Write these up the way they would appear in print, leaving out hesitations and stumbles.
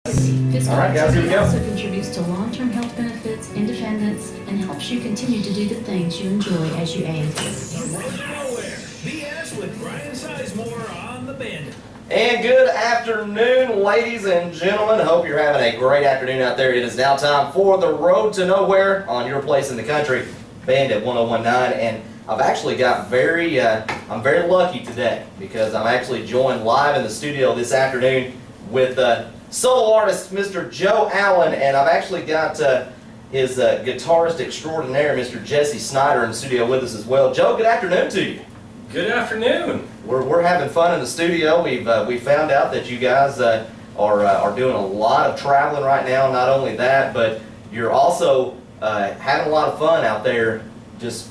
Physical All right, guys, here we activity go. also contributes to long-term health benefits, independence, and helps you continue to do the things you enjoy as you age. The Road to Nowhere, BS with Brian Sizemore on The Bandit. And good afternoon, ladies and gentlemen. Hope you're having a great afternoon out there. It is now time for the Road to Nowhere on your place in the country, Bandit 101.9. And I've actually got I'm very lucky today because I'm actually joined live in the studio this afternoon with solo artist Mr. Joe Allen, and I've actually got his guitarist extraordinaire, Mr. Jesse Snyder, in the studio with us as well. Joe, good afternoon to you. Good afternoon. We're having fun in the studio. We found out that you guys are doing a lot of traveling right now. Not only that, but you're also having a lot of fun out there. Just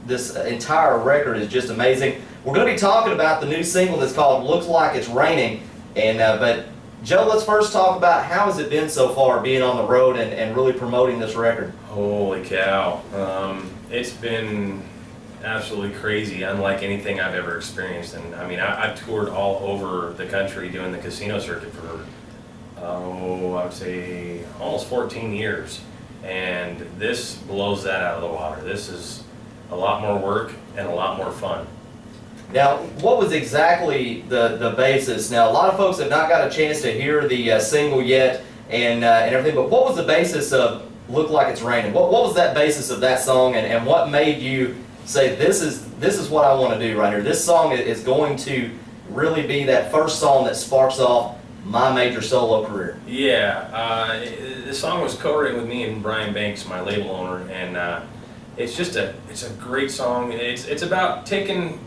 this entire record is just amazing. We're going to be talking about the new single that's called "Looks Like It's Raining," and but Joe, let's first talk about how has it been so far being on the road and really promoting this record. Holy cow. It's been absolutely crazy, unlike anything I've ever experienced. And I mean, I've toured all over the country doing the casino circuit for, I would say almost 14 years. And this blows that out of the water. This is a lot more work and a lot more fun. Now, what was exactly the basis? Now, a lot of folks have not got a chance to hear the single yet and everything, but what was the basis of "Look Like It's Raining"? What was that basis of that song, and what made you say, this is what I want to do right here? This song is going to really be that first song that sparks off my major solo career. Yeah, the song was co-written with me and Brian Banks, my label owner, and it's a great song. It's about taking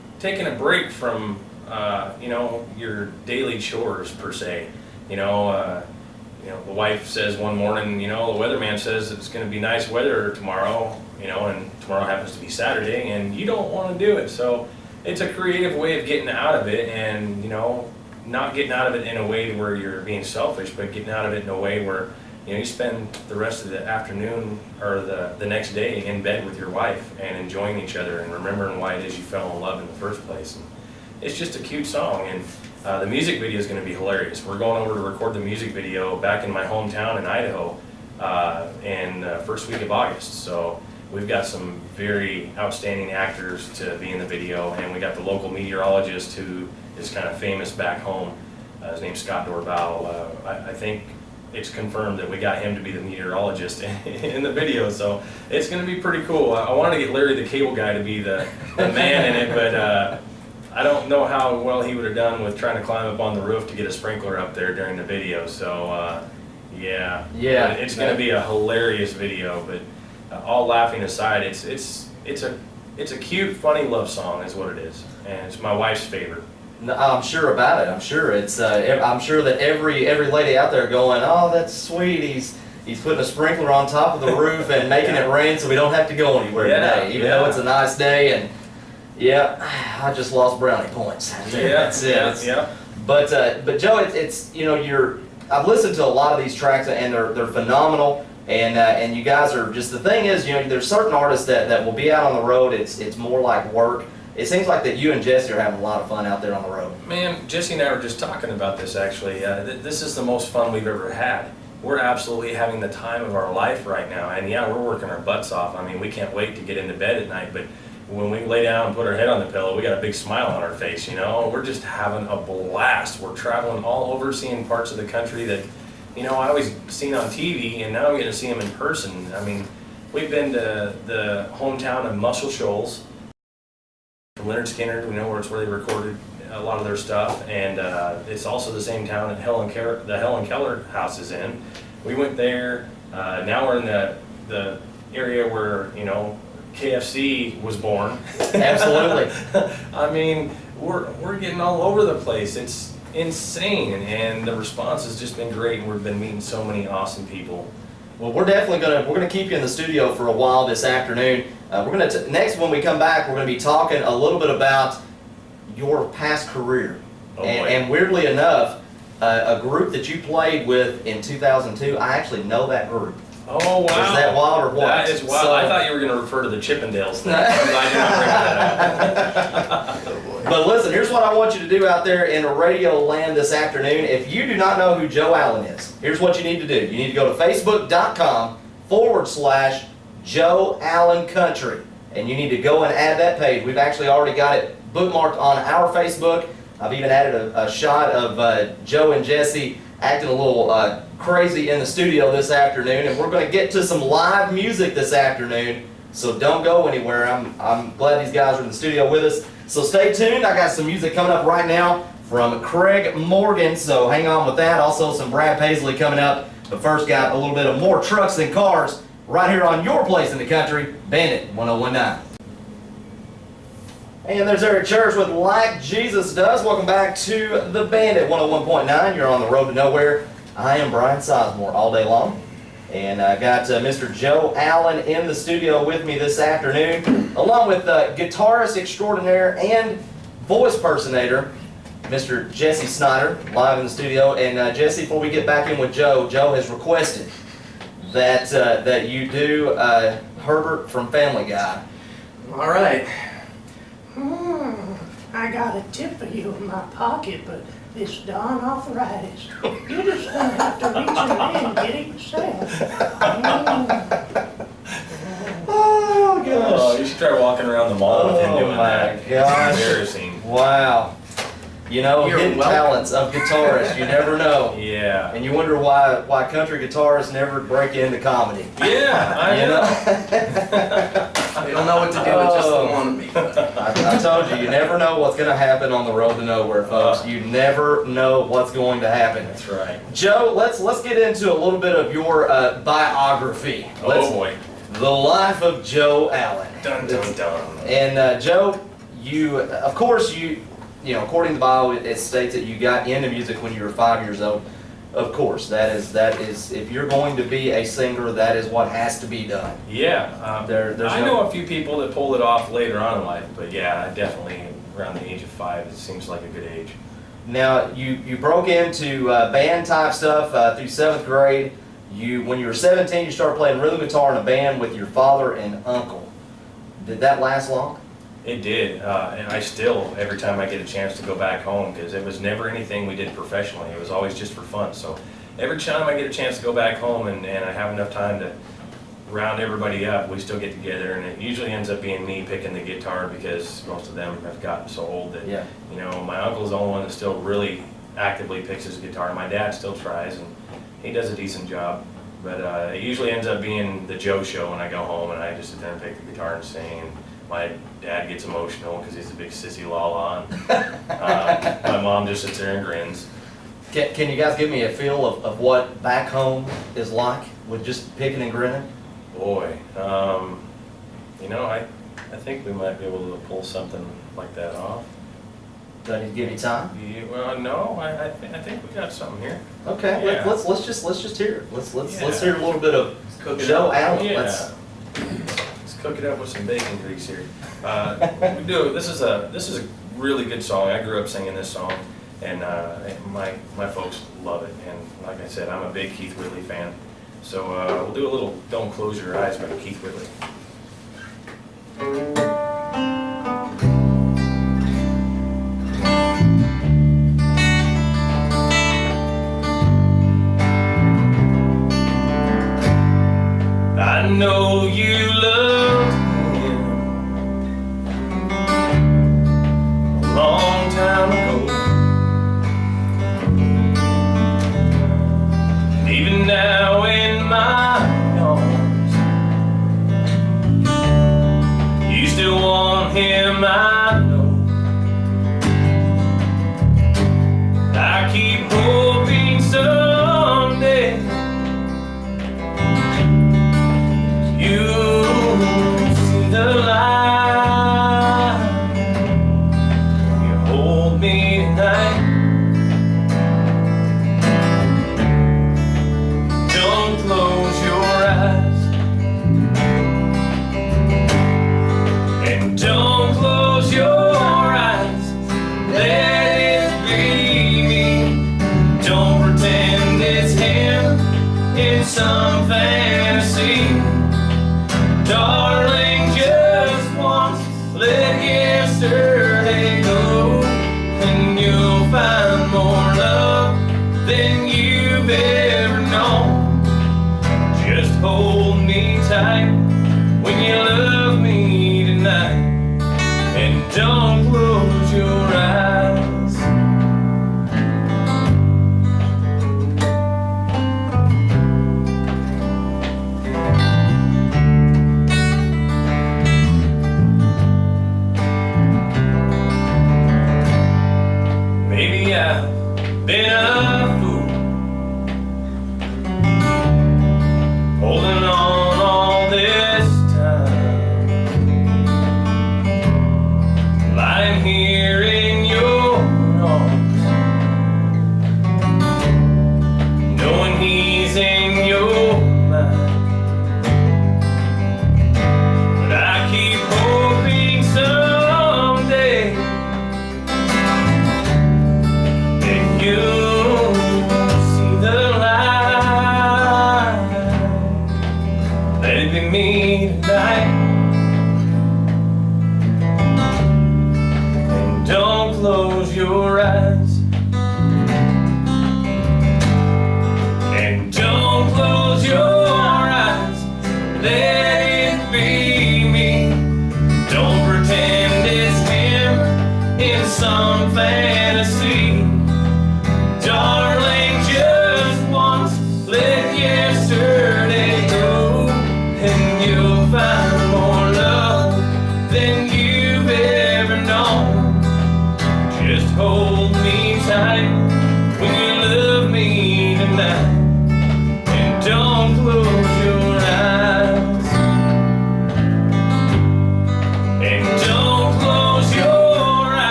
a break from your daily chores per se. The wife says one morning, the weatherman says it's going to be nice weather tomorrow, and tomorrow happens to be Saturday, and you don't want to do it. So it's a creative way of getting out of it, and not getting out of it in a way where you're being selfish, but getting out of it in a way where you spend the rest of the afternoon or the next day in bed with your wife and enjoying each other and remembering why it is you fell in love in the first place. And it's just a cute song, and the music video is going to be hilarious. We're going over to record the music video back in my hometown in Idaho in the first week of August. So we've got some very outstanding actors to be in the video, and we got the local meteorologist who is kind of famous back home. His name's Scott Dorval. I think it's confirmed that we got him to be the meteorologist in the video, so it's going to be pretty cool. I wanted to get Larry the Cable Guy to be the man in it, but I don't know how well he would have done with trying to climb up on the roof to get a sprinkler up there during the video. So yeah, it's going to be a hilarious video. But all laughing aside, it's a cute, funny love song is what it is, and it's my wife's favorite. No, I'm sure about it. I'm sure I'm sure that every lady out there going, "Oh, that's sweet. He's putting a sprinkler on top of the roof and making it rain, so we don't have to go anywhere today, even though it's a nice day." And I just lost brownie points. That's it. Yeah. But Joe, I've listened to a lot of these tracks and they're phenomenal. And you guys are just, the thing is, there's certain artists that will be out on the road. It's more like work. It seems like that you and Jesse are having a lot of fun out there on the road. Man, Jesse and I were just talking about this actually. This is the most fun we've ever had. We're absolutely having the time of our life right now, and we're working our butts off. I mean, we can't wait to get into bed at night, but when we lay down and put our head on the pillow, we got a big smile on our face, We're just having a blast. We're traveling all over, seeing parts of the country that, I always seen on TV, and now I'm getting to see them in person. I mean, we've been to the hometown of Muscle Shoals, from Leonard Skinner, where they recorded a lot of their stuff, and it's also the same town that the Helen Keller house is in. We went there. Now we're in the area where KFC was born. Absolutely. I mean, we're getting all over the place. It's insane, and the response has just been great, and we've been meeting so many awesome people. Well, we're definitely gonna keep you in the studio for a while this afternoon. Next, when we come back, we're gonna be talking a little bit about your past career. And weirdly enough, a group that you played with in 2002, I actually know that group. Oh, wow. Is that wild or what? That is wild. So- I thought you were going to refer to the Chippendales thing. I'm glad you didn't bring that up. But listen, here's what I want you to do out there in radio land this afternoon. If you do not know who Joe Allen is, here's what you need to do. You need to go to facebook.com/Joe Allen Country. And you need to go and add that page. We've actually already got it bookmarked on our Facebook. I've even added a shot of Joe and Jesse acting a little crazy in the studio this afternoon. And we're going to get to some live music this afternoon. So don't go anywhere. I'm glad these guys are in the studio with us. So stay tuned. I got some music coming up right now from Craig Morgan. So hang on with that. Also some Brad Paisley coming up. But first got a little bit of more trucks than cars right here on your place in the country, Bandit 101.9. And there's Eric Church with Like Jesus Does. Welcome back to the Bandit 101.9. You're on the road to nowhere. I am Brian Sizemore all day long. And I got Mr. Joe Allen in the studio with me this afternoon, along with guitarist extraordinaire and voice personator, Mr. Jesse Snyder, live in the studio. And Jesse, before we get back in with Joe, Joe has requested that you do Herbert from Family Guy. All right. I got a tip for you in my pocket, but it's darn arthritis. You're just gonna have to reach in and get it yourself. Oh, gosh. Oh, you should try walking around the mall with him doing that. my gosh. It's embarrassing. Wow. You know, You're hidden welcome. talents of guitarists, you never know. Yeah. And you wonder why country guitarists never break into comedy. Yeah, I You know. They don't know what to do with just the one of me. I told you, you never know what's going to happen on the road to nowhere, folks. You never know what's going to happen. That's right. Joe, let's get into a little bit of your biography. Oh boy. The life of Joe Allen. Dun dun dun. And Joe, you, of course, you know, according to the bio, it states that you got into music when you were 5 years old. Of course, that is, if you're going to be a singer, that is what has to be done. Yeah. There's I no- know a few people that pulled it off later on in life, but yeah, definitely around the age of 5, it seems like a good age. Now, you broke into band type stuff through 7th grade. When you were 17, you started playing rhythm guitar in a band with your father and uncle. Did that last long? It did, and I still, every time I get a chance to go back home, because it was never anything we did professionally, it was always just for fun. So every time I get a chance to go back home and I have enough time to round everybody up, we still get together, and it usually ends up being me picking the guitar because most of them have gotten so old that, Yeah. you know, my uncle's the only one that still really actively picks his guitar. My dad still tries, and he does a decent job. But it usually ends up being the Joe show when I go home and I just sit there and pick the guitar and sing. And my dad gets emotional because he's a big sissy la-la. My mom just sits there and grins. Can you guys give me a feel of what back home is like with just picking and grinning? Boy, you know, I think we might be able to pull something like that off. Do I need to give you time? Yeah, well, no, I think we got something here. Okay, Yeah. let's just hear it. Let's Yeah. hear a little bit of Cook it Joe up. Allen. Yeah. Let's- Let's cook it up with some bacon grease here. We do. This is a really good song. I grew up singing this song, and my folks love it. And like I said, I'm a big Keith Whitley fan. So we'll do a little "Don't Close Your Eyes" by Keith Whitley. I know you love him a long time ago. And even now in my arms, you still want him, I know. I keep hoping someday you see the light. You hold me tonight. Don't close your eyes. And don't close your eyes. Let it be me. Don't pretend it's him in some fantasy.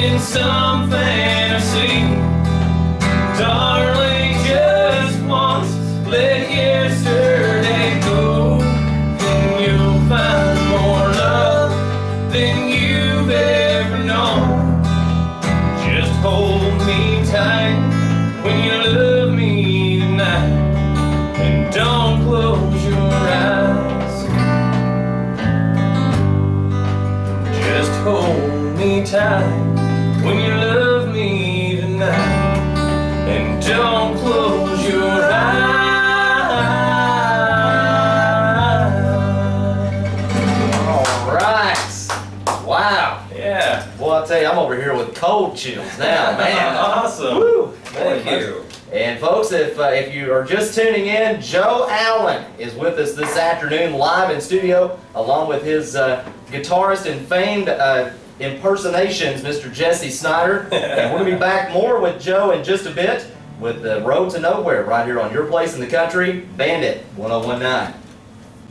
in some fantasy. Darling, just once let yesterday go, and you'll find more love than you've ever known. Just hold me tight when you love me tonight, and don't close your eyes. Just hold me tight when you love me tonight, and don't close your eyes. All right. Wow. Yeah. Well, I'll tell you, I'm over here with cold chills now, man. Awesome. Woo. Thank you. And folks, if you are just tuning in, Joe Allen is with us this afternoon live in studio, along with his guitarist and famed impersonations, Mr. Jesse Snyder. And we're going to be back more with Joe in just a bit with the Road to Nowhere right here on your place in the country, Bandit 101.9.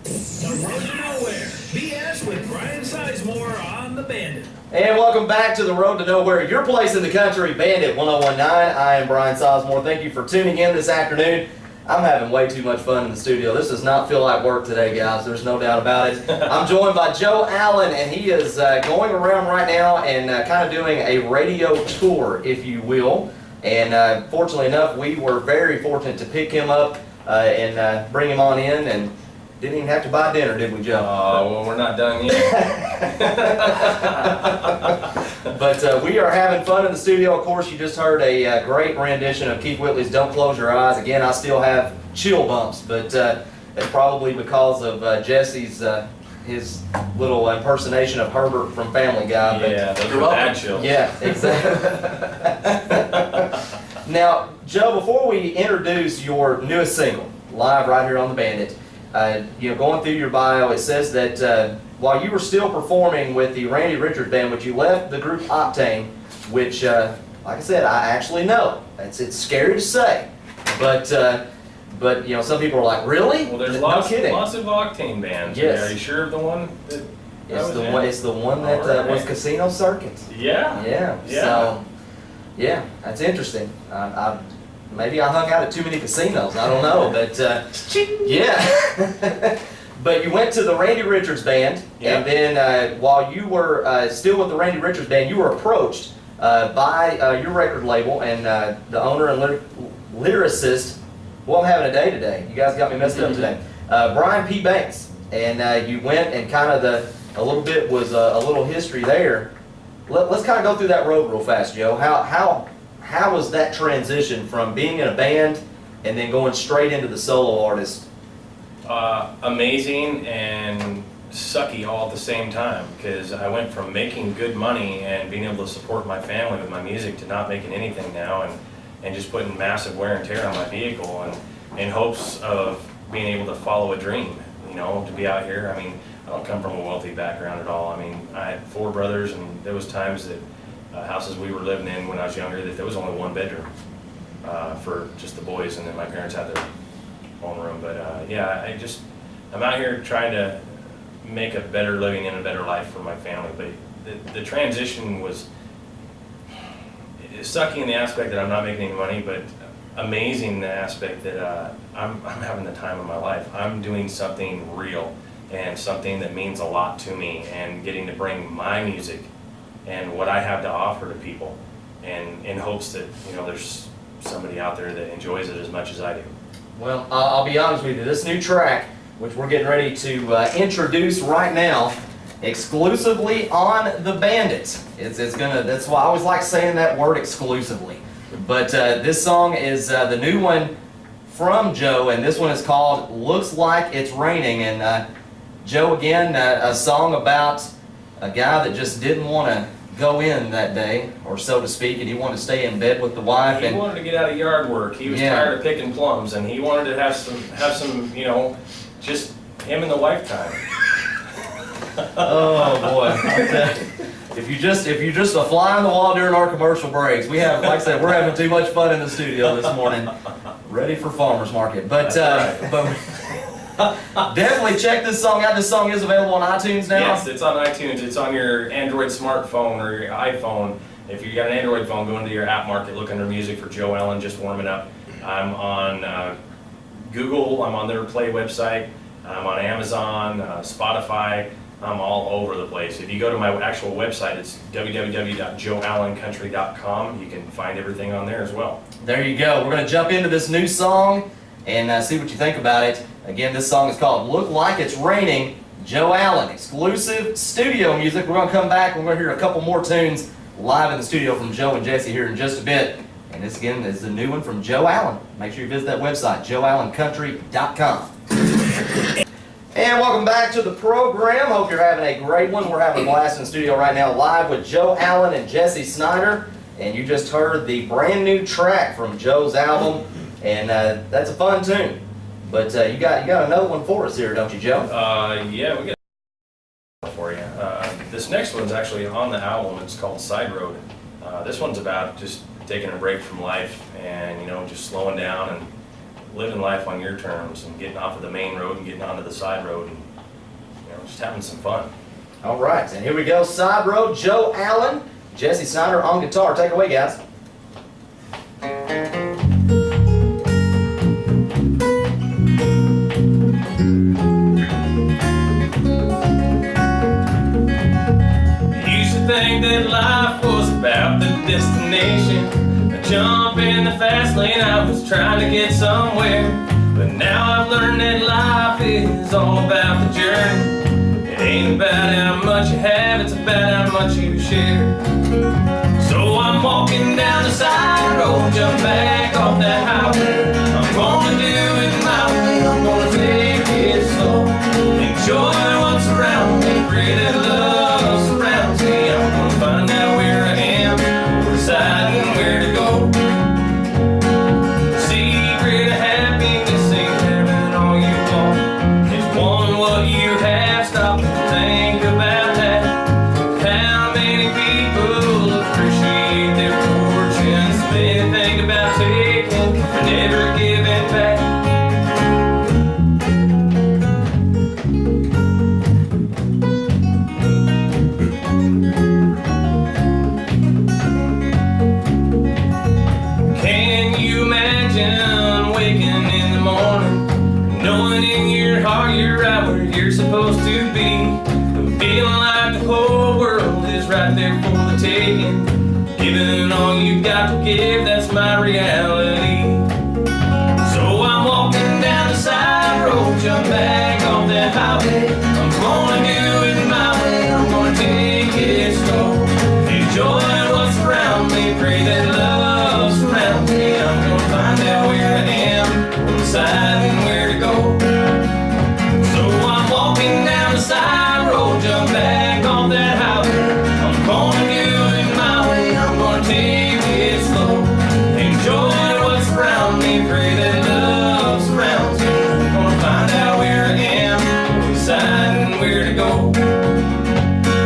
The Road to Nowhere. BS with Brian Sizemore on The Bandit. And welcome back to the Road to Nowhere, your place in the country, Bandit 101.9. I am Brian Sizemore. Thank you for tuning in this afternoon. I'm having way too much fun in the studio. This does not feel like work today, guys. There's no doubt about it. I'm joined by Joe Allen, and he is going around right now and kind of doing a radio tour, if you will. And fortunately enough, we were very fortunate to pick him up and bring him on in, and didn't even have to buy dinner, did we, Joe? Oh, well, we're not done yet. But we are having fun in the studio. Of course, you just heard a great rendition of Keith Whitley's Don't Close Your Eyes. Again, I still have chill bumps, but it's probably because of Jesse's his little impersonation of Herbert from Family Guy. But Yeah, those are bad chills. yeah, exactly. Now, Joe, before we introduce your newest single, live right here on The Bandit, going through your bio, it says that while you were still performing with the Randy Richards Band, which you left the group Octane, which, like I said, I actually know. It's scary to say, but some people are like, really? Well, there's no lots kidding. of Octane bands. Yes. Are you sure of the one that It's the one that All right. was Casino Circuit. Yeah. Yeah. Yeah. So, yeah, that's interesting. Maybe I hung out at too many casinos. I don't know, but yeah. But you went to the Randy Richards Band, Yeah. and then while you were still with the Randy Richards Band, you were approached by your record label and the owner and lyricist. Well, I'm having a day today. You guys got me messed up today. Brian P. Banks, and you went and kind of a little bit was a little history there. Let's kind of go through that road real fast, Joe. How was that transition from being in a band and then going straight into the solo artist? Amazing and sucky all at the same time, because I went from making good money and being able to support my family with my music to not making anything now, and just putting massive wear and tear on my vehicle, and in hopes of being able to follow a dream, to be out here. I mean, I don't come from a wealthy background at all. I mean, I had 4 brothers, and there was times that houses we were living in when I was younger that there was only 1 bedroom for just the boys, and then my parents had their own room. But yeah, I'm out here trying to make a better living and a better life for my family. But the transition was sucky in the aspect that I'm not making any money, but amazing in the aspect that I'm having the time of my life. I'm doing something real and something that means a lot to me, and getting to bring my music and what I have to offer to people, and in hopes that there's somebody out there that enjoys it as much as I do. Well, I'll be honest with you. This new track, which we're getting ready to introduce right now, exclusively on The Bandit. That's why I always like saying that word, exclusively. But this song is the new one from Joe, and this one is called Looks Like It's Raining. And Joe, again, a song about a guy that just didn't want to go in that day, or so to speak, and he wanted to stay in bed with the wife. He wanted to get out of yard work. He was tired of picking plums, and he wanted to have some, just him and the wife time. Oh boy! If you just a fly on the wall during our commercial breaks, we have, like I said, we're having too much fun in the studio this morning, ready for farmers market. But definitely check this song out. This song is available on iTunes now. Yes, it's on iTunes. It's on your Android smartphone or your iPhone. If you got an Android phone, go into your app market, look under music for Joe Allen, just warming up. I'm on Google, I'm on their Play website, I'm on Amazon, Spotify, I'm all over the place. If you go to my actual website, it's www.joeallencountry.com. You can find everything on there as well. There you go. We're going to jump into this new song and see what you think about it. Again, this song is called Look Like It's Raining. Joe Allen, exclusive studio music. We're going to come back. We're going to hear a couple more tunes live in the studio from Joe and Jesse here in just a bit. And this, again, is a new one from Joe Allen. Make sure you visit that website, joeallencountry.com. And welcome back to the program. Hope you're having a great one. We're having a blast in the studio right now, live with Joe Allen and Jesse Snyder. And you just heard the brand new track from Joe's album, and that's a fun tune. But you got another one for us here, don't you, Joe? Yeah, we got for you. This next one's actually on the album. It's called Side Road. This one's about just taking a break from life and, you know, just slowing down and living life on your terms and getting off of the main road and getting onto the side road and, you know, just having some fun. All right, and here we go. Side Road, Joe Allen, Jesse Snyder on guitar. Take it away, guys. Used to think that life was about the destination. A jump in the fast lane, I was trying to get somewhere. But now I've learned that life is all about the journey. It ain't about how much you have, it's about how much you share. So I'm walking down the side road, jump back off that highway. I'm gonna do it my way, I'm gonna take it slow. Enjoy what's around me, pray that love surrounds me. I'm gonna find out where I am, deciding where to go. Secret of happiness ain't having all you want. It's wanting what you have, stop and think about that. How many people appreciate their fortunes? Many think about taking but never giving back. Can you imagine waking in the morning, knowing in your heart you're right where you're supposed to be, and feeling like the whole world is right there for the taking, giving all you got to give, that's my reality. So I'm walking down the side road, jump back off that highway. I'm gonna do it my way, I'm gonna take it slow. Enjoy what's around me, pray that love surrounds me. I'm gonna find out where I am, deciding where to go. So I'm walking down the side road, jump back off that highway. I'm gonna do it my way, I'm gonna take it slow. Enjoy what's around me, pray that love surrounds me. I'm gonna find out where I am, deciding where to go.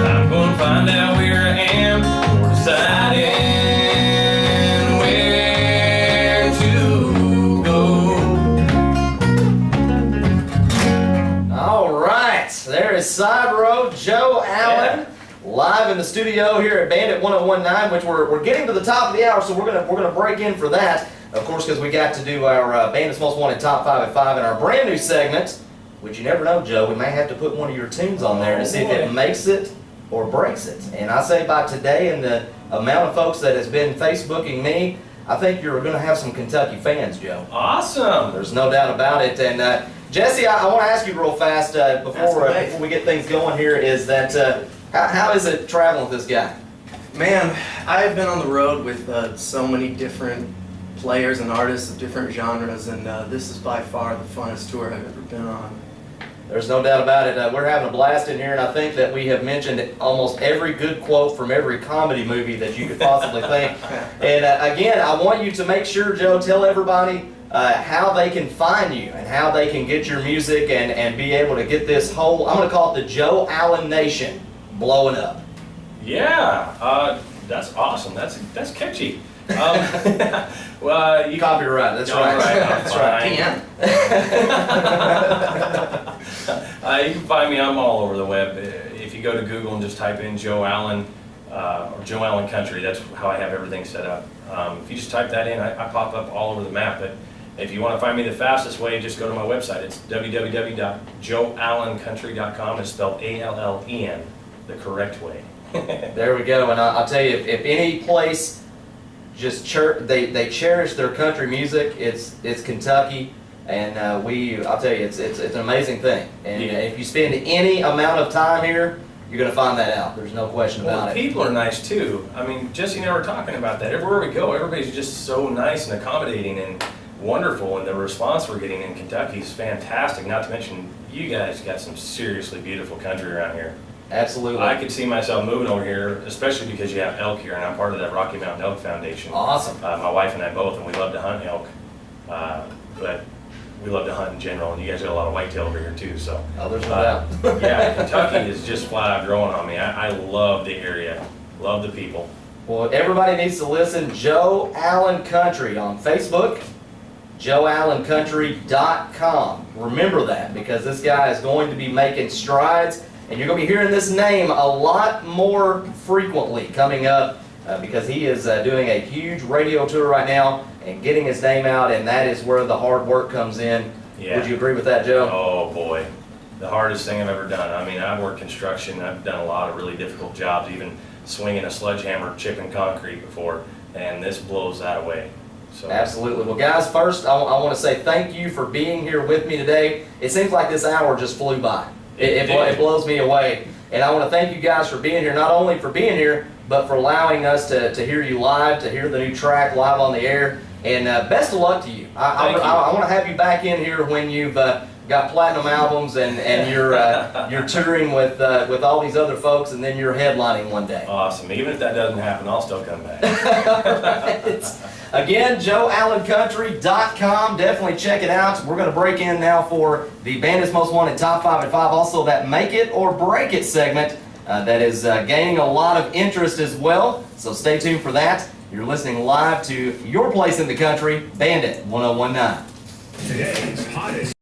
I'm gonna find out where I am, deciding where to go. All right, there is Side Road, Joe Allen, live in the studio here at Bandit 101.9, which we're getting to the top of the hour, so we're gonna break in for that, of course, because we got to do our Bandit's Most Wanted Top 5 at 5 in our brand new segment, which you never know, Joe, we may have to put one of your tunes on there to see if it makes it or breaks it. And I say by today and the amount of folks that has been Facebooking me, I think you're going to have some Kentucky fans, Joe. Awesome. There's no doubt about it. And Jesse, I want to ask you real fast before we get things going here, is that how is it traveling with this guy? Man, I've been on the road with so many different players and artists of different genres, and this is by far the funnest tour I've ever been on. There's no doubt about it. We're having a blast in here, and I think that we have mentioned almost every good quote from every comedy movie that you could possibly think. And again, I want you to make sure, Joe, tell everybody how they can find you and how they can get your music and be able to get this whole, I'm going to call it the Joe Allen Nation, blowing up. Yeah, that's awesome. That's catchy. Well, you Copyright, that's right. That's right. You can find me. I'm all over the web. If you go to Google and just type in Joe Allen, or Joe Allen Country. That's how I have everything set up. If you just type that in, I pop up all over the map. But if you want to find me the fastest way, just go to my website. It's www.joeallencountry.com. It's spelled A-L-L-E-N, the correct way. There we go. And I'll tell you, if any place just they cherish their country music, it's Kentucky. And I'll tell you, it's an amazing thing. And Yeah. if you spend any amount of time here, you're going to find that out. There's no question Well, about the it. people are nice too. I mean, Jesse and I were talking about that. Everywhere we go, everybody's just so nice and accommodating and wonderful, and the response we're getting in Kentucky is fantastic. Not to mention, you guys got some seriously beautiful country around here. Absolutely. I could see myself moving over here, especially because you have elk here, and I'm part of that Rocky Mountain Elk Foundation. Awesome. My wife and I both, and we love to hunt elk, but we love to hunt in general, and you guys got a lot of whitetail over here too, so. Oh, there's no doubt. Yeah, Kentucky is just flat out growing on me. I love the area, love the people. Well, everybody needs to listen. Joe Allen Country on Facebook, joeallencountry.com. Remember that, because this guy is going to be making strides, and you're going to be hearing this name a lot more frequently coming up, because he is doing a huge radio tour right now and getting his name out, and that is where the hard work comes in. Yeah. Would you agree with that, Joe? Oh boy, the hardest thing I've ever done. I mean, I've worked construction, I've done a lot of really difficult jobs, even swinging a sledgehammer, chipping concrete before, and this blows that away. So. Absolutely. Well, guys, first I want to say thank you for being here with me today. It seems like this hour just flew by. It blows me away. And I want to thank you guys for being here, not only for being here, but for allowing us to hear you live, to hear the new track live on the air. And best of luck to you. I want to have you back in here when you've got platinum albums and you're touring with all these other folks, and then you're headlining one day. Awesome. Even if that doesn't happen, I'll still come back. Right. Again, joeallencountry.com. Definitely check it out. We're going to break in now for the Bandit's Most Wanted Top 5 at 5. Also, that Make It or Break It segment that is gaining a lot of interest as well. So stay tuned for that. You're listening live to your place in the country, Bandit 101.9. Today's hottest